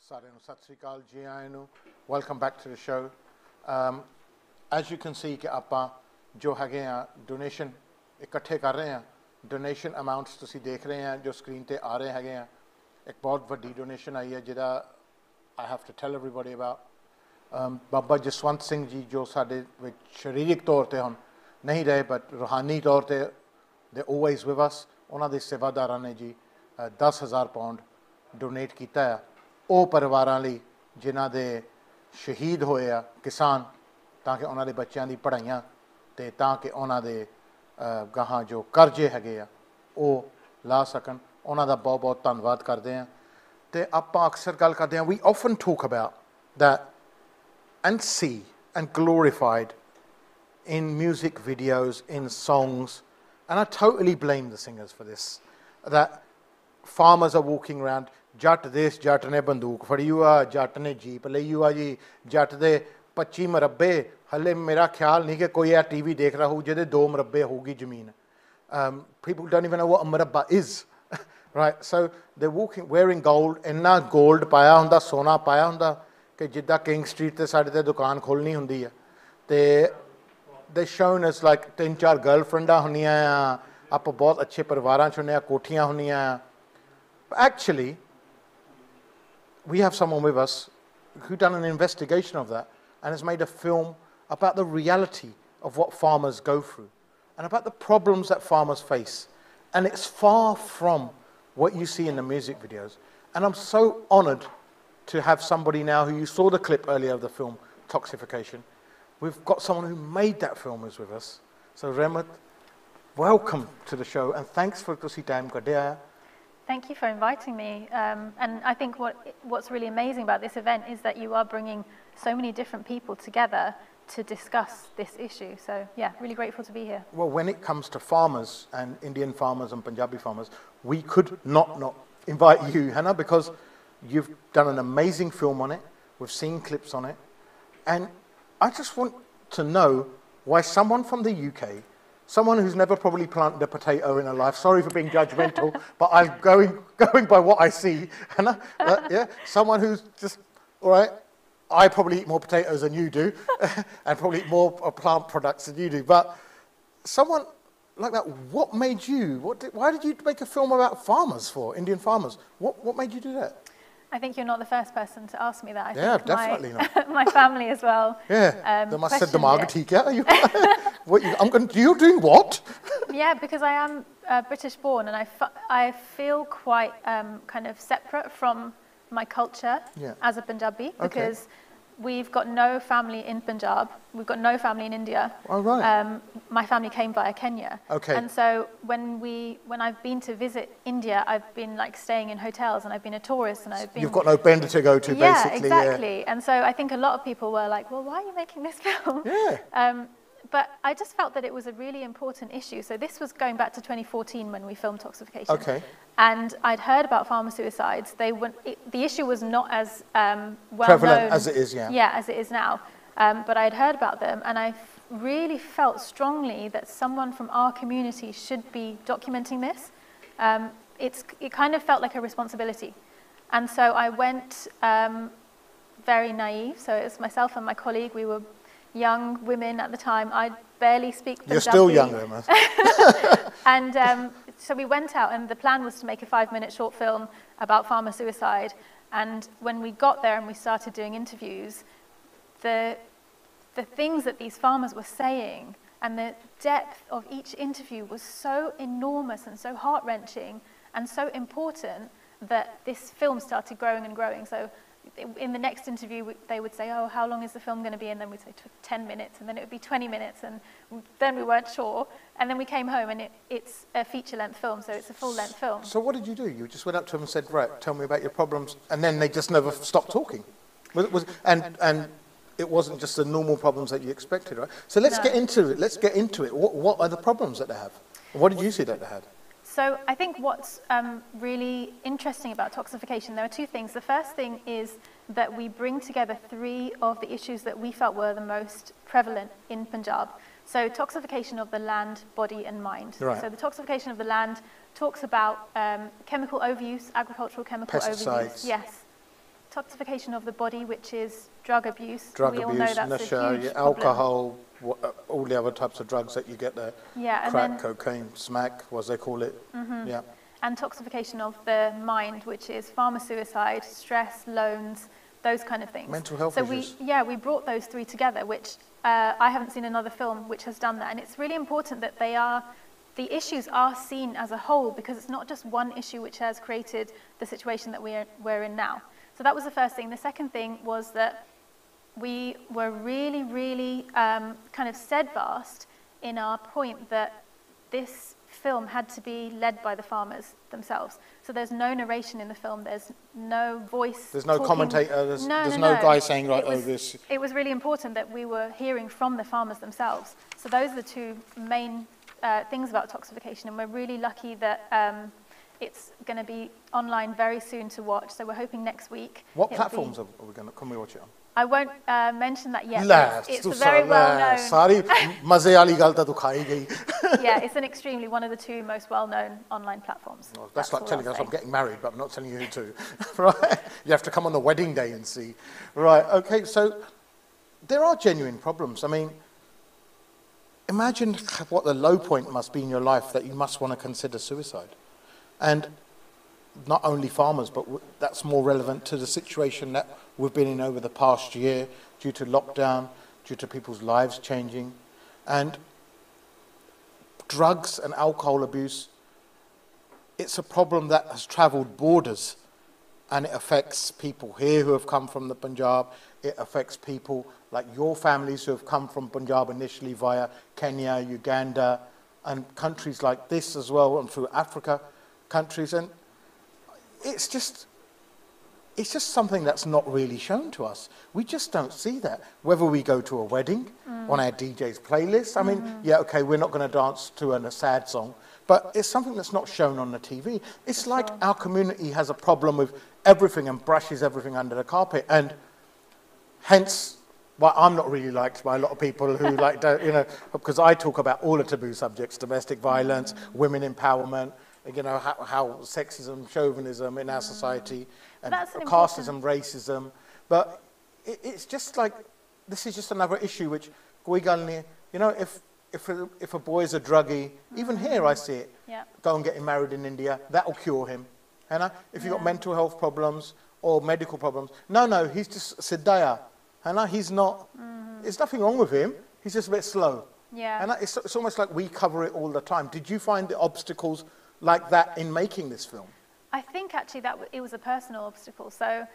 ਸਾਰਿਆਂ ਨੂੰ ਸਤਿ ਸ੍ਰੀ ਅਕਾਲ ਜੀ ਆਇਆਂ ਨੂੰ welcome back to the show as you can see ਕਿ ਆਪਾਂ ਜੋ ਹੈਗੇ ਆ ਡੋਨੇਸ਼ਨ ਇਕੱਠੇ ਕਰ ਰਹੇ ਆ ਡੋਨੇਸ਼ਨ ਅਮਾਊਂਟਸ ਤੁਸੀਂ ਦੇਖ ਰਹੇ ਆ ਜੋ ਸਕਰੀਨ ਤੇ ਆ ਰਹੇ ਹੈਗੇ ਆ ਇੱਕ ਬਹੁਤ ਵੱਡੀ ਡੋਨੇਸ਼ਨ ਆਈ ਹੈ ਜਿਹਦਾ I have to tell everybody about Baba Jaswant Singh ji ਜੋ ਸਾਡੇ ਵਿੱਚ ਸਰੀਰਕ ਤੌਰ ਤੇ ਹੁਣ ਨਹੀਂ ਰਹੇ ਬਟ ਰੂਹਾਨੀ ਤੌਰ ਤੇ ਦੇ ਆਲਵੇਜ਼ ਵਿਦ ਅਸ ਉਹਨਾਂ ਦੇ ਸੇਵਾਦਾਰਾਂ ਨੇ ਜੀ 10,000 ਪਾਉਂਡ ਡੋਨੇਟ ਕੀਤਾ ਆ ਉਹ ਪਰਿਵਾਰਾਂ ਲਈ ਜਿਨ੍ਹਾਂ ਦੇ ਸ਼ਹੀਦ ਹੋਏ ਆ ਕਿਸਾਨ ਤਾਂ ਕਿ ਉਹਨਾਂ ਦੇ ਬੱਚਿਆਂ ਦੀ ਪੜ੍ਹਾਈਆਂ ਅਤੇ ਤਾਂ ਕਿ ਉਹਨਾਂ ਦੇ ਗਾਹਾਂ ਜੋ ਕਰਜ਼ੇ ਹੈਗੇ ਆ ਉਹ ਲਾ ਸਕਣ ਉਹਨਾਂ ਦਾ ਬਹੁਤ ਬਹੁਤ ਧੰਨਵਾਦ ਕਰਦੇ ਹਾਂ ਅਤੇ ਆਪਾਂ ਅਕਸਰ ਗੱਲ ਕਰਦੇ ਹਾਂ we often talk about that and see and glorified in music videos, in songs, and I totally blame the singers for this, that farmers are walking around, jat this, jat ne bandook fadi hua, jat ne jeep lai hua ji, jat de 25 ਮਰੱਬੇ ਹਲੇ ਮੇਰਾ ਖਿਆਲ ਨਹੀਂ ਕਿ ਕੋਈ ਇਹ TV ਦੇਖ ਰਿਹਾ ਹੋ ਜਿਹਦੇ 2 ਮਰੱਬੇ ਹੋਊਗੀ ਜ਼ਮੀਨ people don't even know what a ਮਰੱਬਾ is right so they're walking wearing gold ਇੰਨਾ gold ਪਾਇਆ ਹੁੰਦਾ ਸੋਨਾ ਪਾਇਆ ਹੁੰਦਾ ਕਿ ਜਿੱਦਾਂ ਕਿੰਗ ਸਟਰੀਟ ਤੇ ਸਾਡੇ ਤੇ ਦੁਕਾਨ ਖੋਲ੍ਹਣੀ ਹੁੰਦੀ ਆ ਤੇ they shown us like 3-4 ਗਰਲਫ੍ਰੈਂਡਾਂ ਹੁੰਦੀਆਂ ਆ ਆਪਾਂ ਬਹੁਤ ਅੱਛੇ ਪਰਿਵਾਰਾਂ 'ਚ ਹੁੰਦੇ ਆ ਕੋਠੀਆਂ ਹੁੰਦੀਆਂ ਆ actually we have someone with us who done an investigation of that and has made a film about the reality of what farmers go through and about the problems that farmers face and it's far from what you see in the music videos and I'm so honoured to have somebody now who you saw the clip earlier of the film Toxification. We've got someone who made that film is with us. So Rehmat, welcome to the show and thanks for tusi time kadya. Thank you for inviting me. And I think what's really amazing about this event is that you are bringing so many different people together to discuss this issue. So yeah, really grateful to be here. Well, when it comes to farmers and Indian farmers and Punjabi farmers, we could not invite you, Hannah, because you've done an amazing film on it. We've seen clips on it. And I just want to know why someone from the UK, someone who's never probably planted a potato in her life, sorry for being judgmental, but I'm going by what I see, Hannah, yeah, someone who's just, all right, I probably eat more potatoes than you do, and probably eat more plant products than you do, but someone like that, what made you, why did you make a film about farmers for, Indian farmers? What made you do that? I think you're not the first person to ask me that. I yeah, think definitely not. My family as well. Yeah, they must have said, "Damag theek hai." You're doing what? Yeah, because I am British born, and I feel quite kind of separate from my culture as a Punjabi because we've got no family in Punjab. We've got no family in India. Oh, right. My family came via Kenya. Okay. And so when I've been to visit India, I've been like staying in hotels and I've been a tourist and I've been... You've got no bender to go to, basically. Yeah, exactly. And so I think a lot of people were like, well, why are you making this film? Yeah. But I just felt that it was a really important issue. So this was going back to 2014 when we filmed Toxification. Okay. And I'd heard about farmer suicides. The issue was not as well prevalent known as it is, yeah. Yeah, as it is now. But I'd heard about them, and I really felt strongly that someone from our community should be documenting this. It kind of felt like a responsibility. And so I went very naive. So it was myself and my colleague. We were young women at the time. I barely speak Punjabi. You're still young, Emma. And so we went out, and the plan was to make a 5-minute short film about farmer suicide. And when we got there and we started doing interviews, the things that these farmers were saying and the depth of each interview was so enormous and so heart-wrenching and so important that this film started growing and growing. So in the next interview, they would say, oh, how long is the film going to be? And then we'd say 10 minutes, and then it would be 20 minutes, and then we weren't sure. And then we came home, and it's a feature-length film, so it's a full-length film. So what did you do? You just went up to them and said, right, tell me about your problems, and then they just never stopped talking. And it wasn't just the normal problems that you expected, right? So let's get into it. What are the problems that they have? What did you see that they had? So I think what's really interesting about Toxification, there are 2 things. The first thing is that we bring together 3 of the issues that we felt were the most prevalent in Punjab. So toxification of the land, body and mind. Right. So the toxification of the land talks about chemical overuse, agricultural chemical Pesticides. overuse. Yes. toxification of the body, which is drug abuse. Drug we abuse, all know that's nasha, a huge alcohol, all the other types of drugs that you get there. Yeah, crack, cocaine, smack, as they call it. Yeah. And toxification of the mind, which is farmer-suicide, stress, loans, those kind of things. Mental health so issues. we brought those three together, which I haven't seen another film which has done that. And it's really important that the issues are seen as a whole, because it's not just one issue which has created the situation that we're in now. So that was the first thing. The second thing was that we were really, really kind of steadfast in our point that this film had to be led by the farmers themselves. So there's no narration in the film, there's no voice. There's no talking. Commentator, there's no guy saying, right, this. It was really important that we were hearing from the farmers themselves. So those are the two main things about toxification, and we're really lucky that it's going to be online very soon to watch. So we're hoping next week. What platforms can we watch it on? I won't mention that yet. It's very well known. Yeah, it's one of the two most well-known online platforms. Well, that's like telling us I'm getting married, but I'm not telling you who to. Right? You have to come on the wedding day and see. Right, okay, so there are genuine problems. I mean, imagine what the low point must be in your life that you must want to consider suicide. And not only farmers, but that's more relevant to the situation that we've been in over the past year due to lockdown, due to people's lives changing. And drugs and alcohol abuse, it's a problem that has travelled borders, and it affects people here who have come from the Punjab. It affects people like your families who have come from Punjab initially via Kenya, Uganda, and countries like this as well, and through Africa countries. And it's just something that's not really shown to us. We just don't see that. Whether we go to a wedding on our DJ's playlist, I mean, yeah, okay, we're not going to dance to a sad song, but it's something that's not shown on the TV. It's like our community has a problem with everything and brushes everything under the carpet, and hence why I'm not really liked by a lot of people who like, because I talk about all the taboo subjects: domestic violence, women empowerment, how sexism, chauvinism in our society, and casteism, racism. But it's just like, this is just another issue which, if a boy is a druggie, even here I see it, go and get him married in India, that'll cure him. And if you've got mental health problems or medical problems, no, he's just Siddhaya. And he's not, there's nothing wrong with him, he's just a bit slow. Yeah. And it's almost like we cover it all the time. Did you find the obstacles like that in making this film? I think actually that it was a personal obstacle. So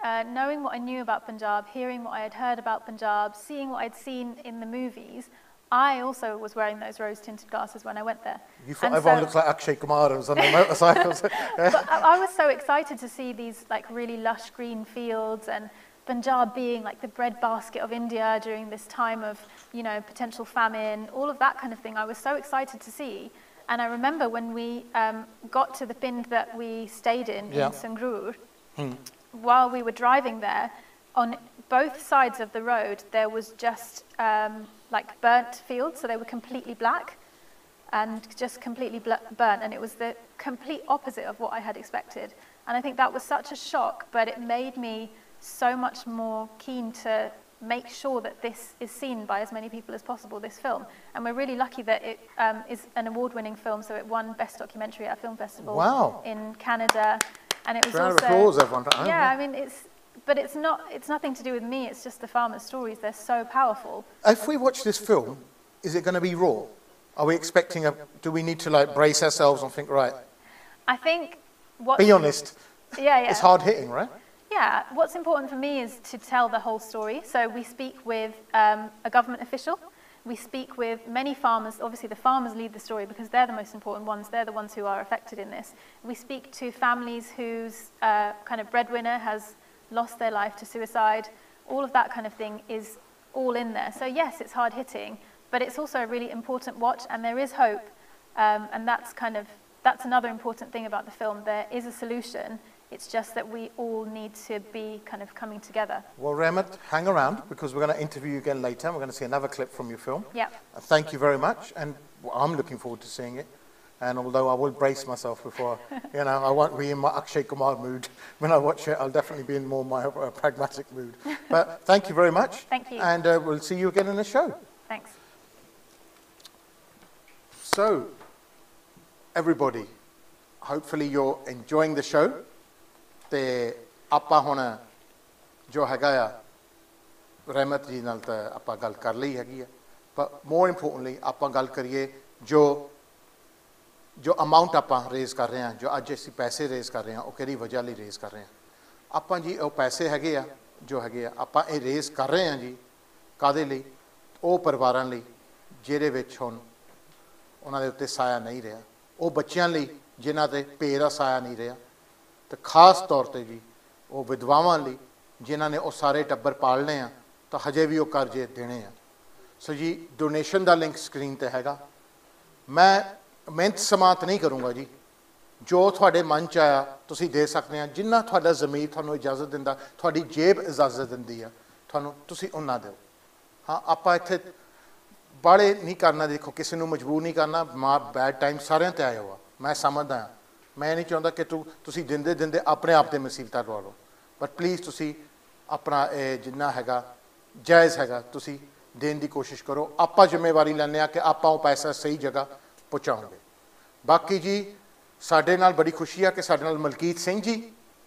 knowing what I knew about Punjab, hearing what I had heard about Punjab, seeing what I'd seen in the movies, I also was wearing those rose-tinted glasses when I went there. You thought everyone looks like Akshay Kumar on the motorcycles. But I was so excited to see these like really lush green fields, and Punjab being like the breadbasket of India during this time of, potential famine, all of that kind of thing. I was so excited to see. And I remember when we got to the pind that we stayed in Sangrur, while we were driving there, on both sides of the road, there was just like burnt fields, so they were completely black and just completely burnt, and it was the complete opposite of what I had expected. And I think that was such a shock, but it made me so much more keen to make sure that this is seen by as many people as possible, this film. And we're really lucky that it is an award-winning film, so it won Best Documentary at a film festival in Canada. And it was round of applause, everyone. I mean, it's nothing to do with me, it's just the farmers' stories, they're so powerful. If we watch this film, is it going to be raw? Are we expecting do we need to like brace ourselves and think, right? I think be honest. Yeah. It's hard hitting, right? Yeah, what's important for me is to tell the whole story. So we speak with a government official. We speak with many farmers. Obviously, the farmers lead the story because they're the most important ones. They're the ones who are affected in this. We speak to families whose kind of breadwinner has lost their life to suicide. All of that kind of thing is all in there. So yes, it's hard hitting, but it's also a really important watch, and there is hope. And that's another important thing about the film. There is a solution. It's just that we all need to be kind of coming together. Well, Rehmat, hang around, because we're going to interview you again later. We're going to see another clip from your film. Yeah. Thank you very much, and I'm looking forward to seeing it. And although I will brace myself before, you know, I won't be in my Akshay Kumar mood when I watch it. I'll definitely be in more my pragmatic mood. But thank you very much. Thank you. And we'll see you again in the show. Thanks. So, everybody, hopefully you're enjoying the show. ਤੇ ਆਪਾਂ ਹੁਣ ਜੋ ਹੈਗਾ ਆ ਰਹਿਮਤ ਜੀ ਨਾਲ ਤਾਂ ਆਪਾਂ ਗੱਲ ਕਰ ਲਈ ਹੈਗੀ ਆ ਪਰ ਮੋਰ ਇੰਪੋਰਟੈਂਟਲੀ ਆਪਾਂ ਗੱਲ ਕਰੀਏ ਜੋ ਅਮਾਉਂਟ ਆਪਾਂ ਰੇਜ਼ ਕਰ ਰਹੇ ਹਾਂ ਜੋ ਅੱਜ ਅਸੀਂ ਪੈਸੇ ਰੇਜ਼ ਕਰ ਰਹੇ ਹਾਂ ਉਹ ਕਿਹੜੀ ਵਜ੍ਹਾ ਲਈ ਰੇਜ਼ ਕਰ ਰਹੇ ਹਾਂ ਆਪਾਂ ਜੀ ਉਹ ਪੈਸੇ ਹੈਗੇ ਆ ਜੋ ਹੈਗੇ ਆ ਆਪਾਂ ਇਹ ਰੇਜ਼ ਕਰ ਰਹੇ ਹਾਂ ਜੀ ਕਾਹਦੇ ਲਈ ਉਹ ਪਰਿਵਾਰਾਂ ਲਈ ਜਿਹਦੇ ਵਿੱਚ ਹੁਣ ਉਹਨਾਂ ਦੇ ਉੱਤੇ ਸਾਇਆ ਨਹੀਂ ਰਿਹਾ ਉਹ ਬੱਚਿਆਂ ਲਈ ਜਿਨ੍ਹਾਂ 'ਤੇ ਪੇ ਦਾ ਸਾਇਆ ਨਹੀਂ ਰਿਹਾ ਤੇ ਖਾਸ ਤੌਰ 'ਤੇ ਜੀ ਉਹ ਵਿਧਵਾਵਾਂ ਲਈ ਜਿਨ੍ਹਾਂ ਨੇ ਉਹ ਸਾਰੇ ਟੱਬਰ ਪਾਲਣੇ ਆ ਤਾਂ ਹਜੇ ਵੀ ਉਹ ਕਰਜ਼ੇ ਦੇਣੇ ਆ ਸੋ ਜੀ ਡੋਨੇਸ਼ਨ ਦਾ ਲਿੰਕ ਸਕਰੀਨ 'ਤੇ ਹੈਗਾ ਮੈਂ ਮਿਹਨਤ ਸਮਾਤ ਨਹੀਂ ਕਰੂੰਗਾ ਜੀ ਜੋ ਤੁਹਾਡੇ ਮਨ 'ਚ ਆਇਆ ਤੁਸੀਂ ਦੇ ਸਕਦੇ ਆ ਜਿੰਨਾ ਤੁਹਾਡਾ ਜ਼ਮੀਰ ਤੁਹਾਨੂੰ ਇਜਾਜ਼ਤ ਦਿੰਦਾ ਤੁਹਾਡੀ ਜੇਬ ਇਜਾਜ਼ਤ ਦਿੰਦੀ ਆ ਤੁਹਾਨੂੰ ਤੁਸੀਂ ਉਹਨਾਂ ਦਿਓ ਹਾਂ ਆਪਾਂ ਇੱਥੇ ਬਾਹਲੇ ਨਹੀਂ ਕਰਨਾ ਦੇਖੋ ਕਿਸੇ ਨੂੰ ਮਜਬੂਰ ਨਹੀਂ ਕਰਨਾ ਬੈਡ ਟਾਈਮ ਸਾਰਿਆਂ 'ਤੇ ਆਇਆ ਹੋਆ ਮੈਂ ਸਮਝਦਾ ਹਾਂ ਮੈਂ ਨਹੀਂ ਚਾਹੁੰਦਾ ਕਿ ਤੁਸੀਂ ਦਿੰਦੇ ਆਪਣੇ ਆਪ 'ਤੇ ਮੁਸੀਬਤਾਂ ਲਵਾ ਲਓ ਪਰ ਪਲੀਜ਼ ਤੁਸੀਂ ਆਪਣਾ ਇਹ ਜਿੰਨਾ ਹੈਗਾ ਜਾਇਜ਼ ਹੈਗਾ ਤੁਸੀਂ ਦੇਣ ਦੀ ਕੋਸ਼ਿਸ਼ ਕਰੋ ਆਪਾਂ ਜ਼ਿੰਮੇਵਾਰੀ ਲੈਂਦੇ ਹਾਂ ਕਿ ਆਪਾਂ ਉਹ ਪੈਸਾ ਸਹੀ ਜਗ੍ਹਾ ਪਹੁੰਚਾਉਂਗੇ ਬਾਕੀ ਜੀ ਸਾਡੇ ਨਾਲ ਬੜੀ ਖੁਸ਼ੀ ਆ ਕਿ ਸਾਡੇ ਨਾਲ ਮਲਕੀਤ ਸਿੰਘ ਜੀ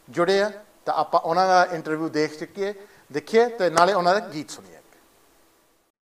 ਜੁੜੇ ਆ ਤਾਂ ਆਪਾਂ ਉਹਨਾਂ ਦਾ ਇੰਟਰਵਿਊ ਦੇਖੀਏ ਤੇ ਨਾਲੇ ਉਹਨਾਂ ਦਾ ਗੀਤ ਸੁਣੀਏ